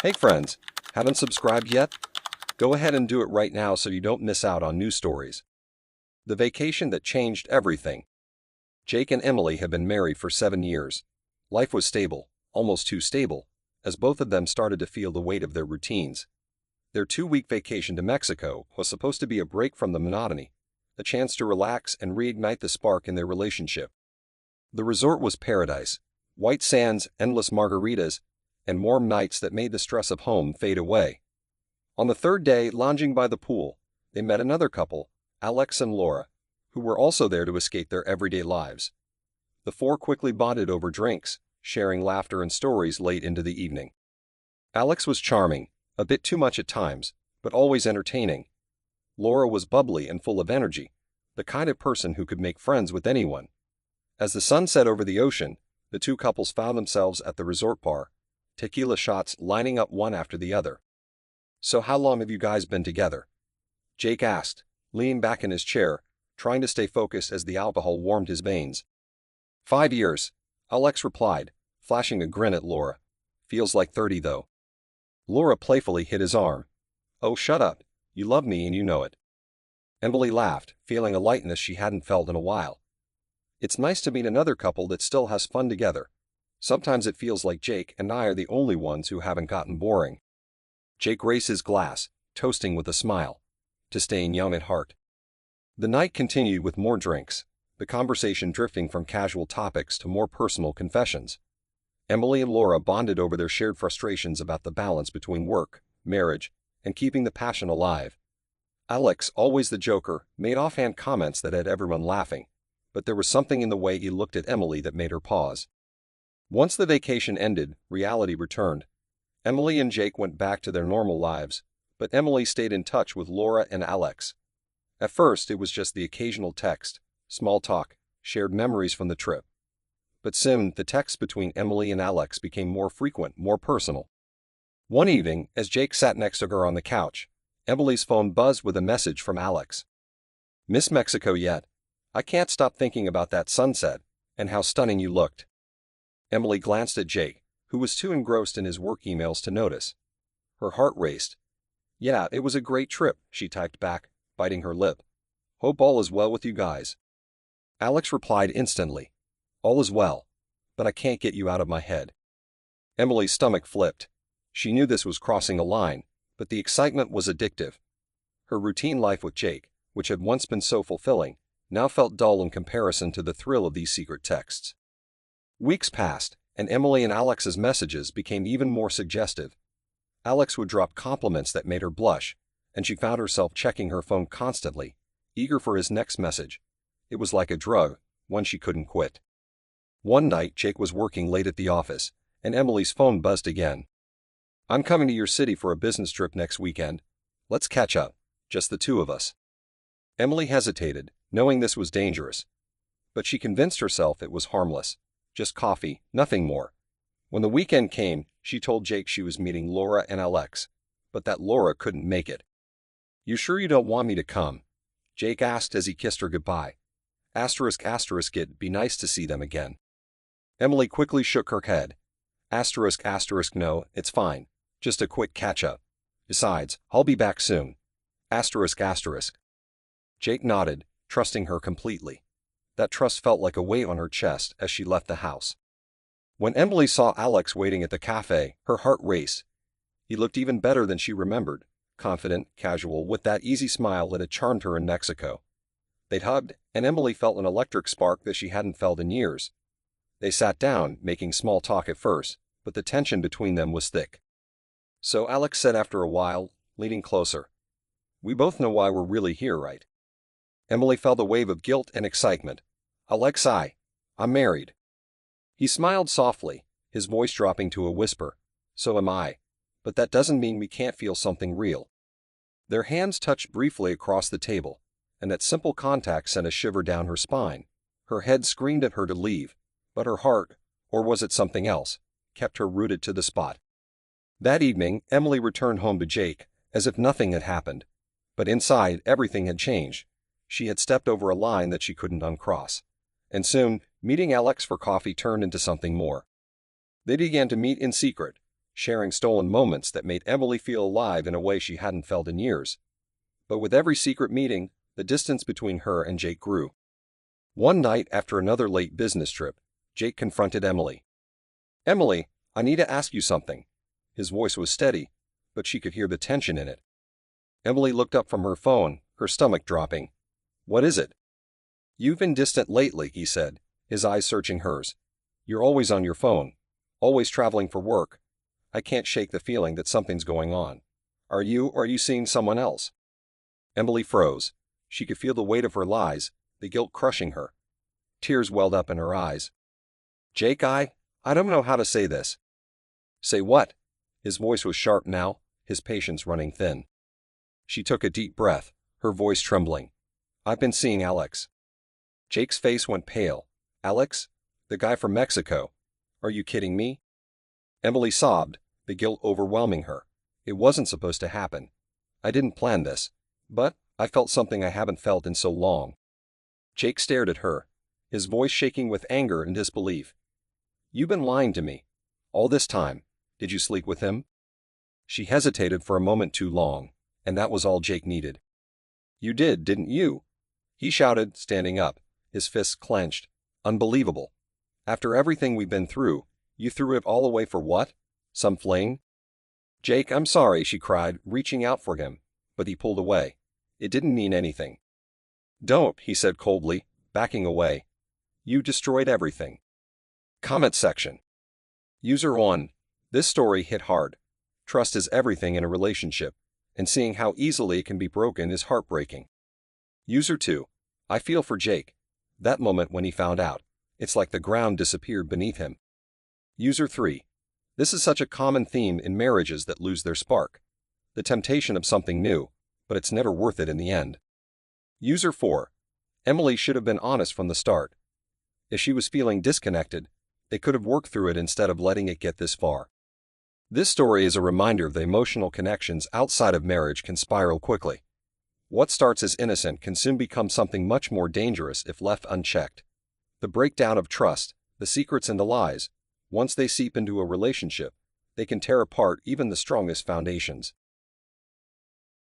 Hey friends, haven't subscribed yet? Go ahead and do it right now so you don't miss out on new stories. The vacation that changed everything. Jake and Emily had been married for 7 years. Life was stable, almost too stable, as both of them started to feel the weight of their routines. Their 2-week vacation to Mexico was supposed to be a break from the monotony, a chance to relax and reignite the spark in their relationship. The resort was paradise: white sands, endless margaritas, and warm nights that made the stress of home fade away. On the third day, lounging by the pool, they met another couple, Alex and Laura, who were also there to escape their everyday lives. The four quickly bonded over drinks, sharing laughter and stories late into the evening. Alex was charming, a bit too much at times, but always entertaining. Laura was bubbly and full of energy, the kind of person who could make friends with anyone. As the sun set over the ocean, the two couples found themselves at the resort bar, tequila shots lining up one after the other. "So how long have you guys been together?" Jake asked, leaning back in his chair, trying to stay focused as the alcohol warmed his veins. 5 years, Alex replied, flashing a grin at Laura. "Feels like 30 though." Laura playfully hit his arm. "Oh, shut up. You love me and you know it." Emily laughed, feeling a lightness she hadn't felt in a while. It's nice to meet another couple that still has fun together. Sometimes it feels like Jake and I are the only ones who haven't gotten boring. Jake raised his glass, toasting with a smile, to staying young at heart. The night continued with more drinks, the conversation drifting from casual topics to more personal confessions. Emily and Laura bonded over their shared frustrations about the balance between work, marriage, and keeping the passion alive. Alex, always the joker, made offhand comments that had everyone laughing, but there was something in the way he looked at Emily that made her pause. Once the vacation ended, reality returned. Emily and Jake went back to their normal lives, but Emily stayed in touch with Laura and Alex. At first, it was just the occasional text, small talk, shared memories from the trip. But soon, the texts between Emily and Alex became more frequent, more personal. One evening, as Jake sat next to her on the couch, Emily's phone buzzed with a message from Alex. "Miss Mexico yet? I can't stop thinking about that sunset, and how stunning you looked." Emily glanced at Jake, who was too engrossed in his work emails to notice. Her heart raced. "Yeah, it was a great trip," she typed back, biting her lip. "Hope all is well with you guys." Alex replied instantly. "All is well, but I can't get you out of my head." Emily's stomach flipped. She knew this was crossing a line, but the excitement was addictive. Her routine life with Jake, which had once been so fulfilling, now felt dull in comparison to the thrill of these secret texts. Weeks passed, and Emily and Alex's messages became even more suggestive. Alex would drop compliments that made her blush, and she found herself checking her phone constantly, eager for his next message. It was like a drug, one she couldn't quit. One night, Jake was working late at the office, and Emily's phone buzzed again. "I'm coming to your city for a business trip next weekend. Let's catch up, just the two of us." Emily hesitated, knowing this was dangerous. But she convinced herself it was harmless. Just coffee, nothing more. When the weekend came, she told Jake she was meeting Laura and Alex, but that Laura couldn't make it. "You sure you don't want me to come?" Jake asked as he kissed her goodbye. It'd be nice to see them again. Emily quickly shook her head. No, it's fine. Just a quick catch-up. Besides, I'll be back soon. Jake nodded, trusting her completely. That trust felt like a weight on her chest as she left the house. When Emily saw Alex waiting at the cafe, her heart raced. He looked even better than she remembered, confident, casual, with that easy smile that had charmed her in Mexico. They'd hugged, and Emily felt an electric spark that she hadn't felt in years. They sat down, making small talk at first, but the tension between them was thick. "So," Alex said after a while, leaning closer, "we both know why we're really here, right?" Emily felt a wave of guilt and excitement. "I'm married." He smiled softly, his voice dropping to a whisper. "So am I. But that doesn't mean we can't feel something real." Their hands touched briefly across the table, and that simple contact sent a shiver down her spine. Her head screamed at her to leave, but her heart, or was it something else, kept her rooted to the spot. That evening, Emily returned home to Jake, as if nothing had happened. But inside, everything had changed. She had stepped over a line that she couldn't uncross. And soon, meeting Alex for coffee turned into something more. They began to meet in secret, sharing stolen moments that made Emily feel alive in a way she hadn't felt in years. But with every secret meeting, the distance between her and Jake grew. One night after another late business trip, Jake confronted Emily. "Emily, I need to ask you something." His voice was steady, but she could hear the tension in it. Emily looked up from her phone, her stomach dropping. "What is it?" "You've been distant lately," he said, his eyes searching hers. "You're always on your phone, always traveling for work. I can't shake the feeling that something's going on. Are you seeing someone else?" Emily froze. She could feel the weight of her lies, the guilt crushing her. Tears welled up in her eyes. "Jake, I don't know how to say this." "Say what?" His voice was sharp now, his patience running thin. She took a deep breath, her voice trembling. "I've been seeing Alex." Jake's face went pale. "Alex? The guy from Mexico? Are you kidding me?" Emily sobbed, the guilt overwhelming her. "It wasn't supposed to happen. I didn't plan this. But I felt something I haven't felt in so long." Jake stared at her, his voice shaking with anger and disbelief. "You've been lying to me. All this time. Did you sleep with him?" She hesitated for a moment too long, and that was all Jake needed. "You did, didn't you?" he shouted, standing up, his fists clenched. "Unbelievable. After everything we've been through, you threw it all away for what? Some fling?" "Jake, I'm sorry," she cried, reaching out for him, but he pulled away. "It didn't mean anything." "Don't," he said coldly, backing away. "You destroyed everything." Comment section. User 1. This story hit hard. Trust is everything in a relationship, and seeing how easily it can be broken is heartbreaking. User 2. I feel for Jake. That moment when he found out, it's like the ground disappeared beneath him. User 3. This is such a common theme in marriages that lose their spark. The temptation of something new, but it's never worth it in the end. User 4. Emily should have been honest from the start. If she was feeling disconnected, they could have worked through it instead of letting it get this far. This story is a reminder of the emotional connections outside of marriage can spiral quickly. What starts as innocent can soon become something much more dangerous if left unchecked. The breakdown of trust, the secrets and the lies, once they seep into a relationship, they can tear apart even the strongest foundations.